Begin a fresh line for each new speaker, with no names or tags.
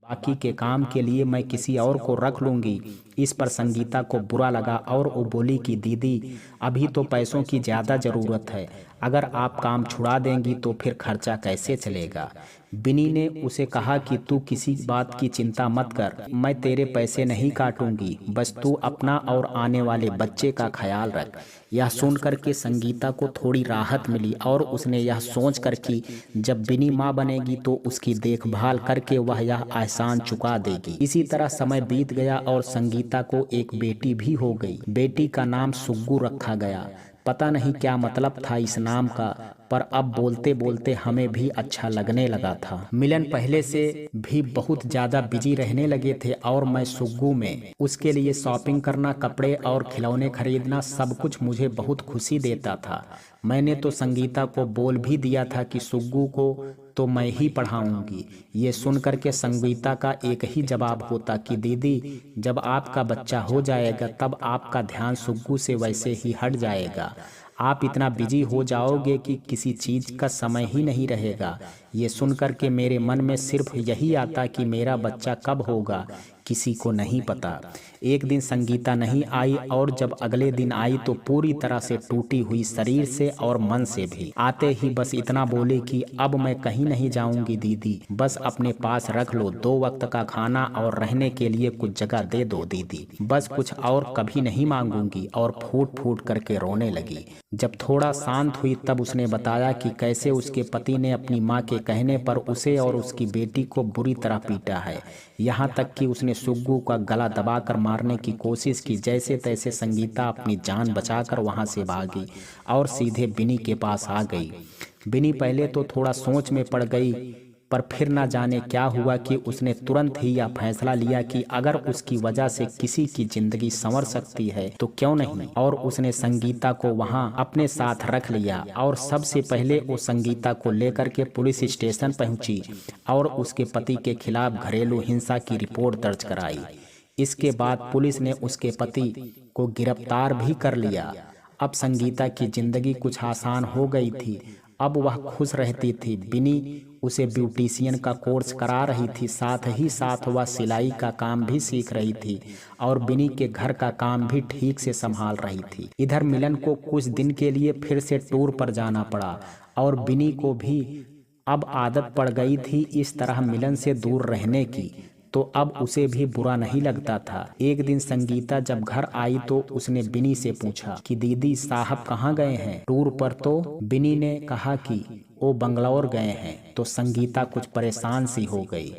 बाकी के काम के लिए मैं किसी और को रख लूंगी। इस पर संगीता को बुरा लगा और वो बोली कि दीदी, अभी तो पैसों की ज़्यादा ज़रूरत है, अगर आप काम छुड़ा देंगी तो फिर खर्चा कैसे चलेगा। बिनी ने उसे कहा कि तू किसी बात की चिंता मत कर, मैं तेरे पैसे नहीं काटूंगी, बस तू अपना और आने वाले बच्चे का ख्याल रख। यह सुनकर के संगीता को थोड़ी राहत मिली और उसने यह सोच कर कि जब बिनी माँ बनेगी तो उसकी देखभाल करके वह यह एहसान चुका देगी। इसी तरह समय बीत गया और संगीता को एक बेटी भी हो गई। बेटी का नाम सुग्गू रखा गया। पता नहीं क्या मतलब था इस नाम का, पर अब बोलते बोलते हमें भी अच्छा लगने लगा था। मिलन पहले से भी बहुत ज़्यादा बिजी रहने लगे थे और मैं सुग्गू में उसके लिए शॉपिंग करना, कपड़े और खिलौने खरीदना, सब कुछ मुझे बहुत खुशी देता था। मैंने तो संगीता को बोल भी दिया था कि सुग्गू को तो मैं ही पढ़ाऊंगी। ये सुनकर के संगीता का एक ही जवाब होता कि दीदी, जब आपका बच्चा हो जाएगा तब आपका ध्यान सुग्गू से वैसे ही हट जाएगा। आप इतना बिजी हो जाओगे कि किसी चीज़ का समय ही नहीं रहेगा। ये सुनकर के मेरे मन में सिर्फ यही आता कि मेरा बच्चा कब होगा, किसी को नहीं पता। एक दिन संगीता नहीं आई और जब अगले दिन आई तो पूरी तरह से टूटी हुई, शरीर से और मन से भी। आते ही बस इतना बोली कि अब मैं कहीं नहीं जाऊंगी दीदी, बस अपने पास रख लो, 2 वक्त का खाना और रहने के लिए कुछ जगह दे दो दीदी, बस कुछ और कभी नहीं मांगूंगी। और फूट फूट करके रोने लगी। जब थोड़ा शांत हुई तब उसने बताया कि कैसे उसके पति ने अपनी माँ के कहने पर उसे और उसकी बेटी को बुरी तरह पीटा है, यहाँ तक कि उसने सुग्गू का गला दबाकर मारने की कोशिश की। जैसे तैसे संगीता अपनी जान बचाकर वहाँ से भागी और सीधे बिनी के पास आ गई। बिनी पहले तो थोड़ा सोच में पड़ गई, पर फिर ना जाने क्या हुआ कि उसने तुरंत ही यह फैसला लिया कि अगर उसकी वजह से किसी की जिंदगी संवर सकती है तो क्यों नहीं। और उसने संगीता को वहां अपने साथ रख लिया और सबसे पहले वो संगीता को लेकर के पुलिस स्टेशन पहुंची और उसके पति के खिलाफ घरेलू हिंसा की रिपोर्ट दर्ज कराई। इसके बाद पुलिस ने उसके पति को गिरफ्तार भी कर लिया। अब संगीता की जिंदगी कुछ आसान हो गई थी। अब वह खुश रहती थी। बिनी उसे ब्यूटिशियन का कोर्स करा रही थी, साथ ही साथ वह सिलाई का काम भी सीख रही थी और बिनी के घर का काम भी ठीक से संभाल रही थी। इधर मिलन को कुछ दिन के लिए फिर से टूर पर जाना पड़ा और बिनी को भी अब आदत पड़ गई थी इस तरह मिलन से दूर रहने की, तो अब उसे भी बुरा नहीं लगता था। एक दिन संगीता जब घर आई तो उसने बिनी से पूछा कि दीदी साहब कहाँ गए हैं टूर पर। तो बिनी ने कहा कि वो बंगलौर गए हैं। तो संगीता कुछ परेशान सी हो गई।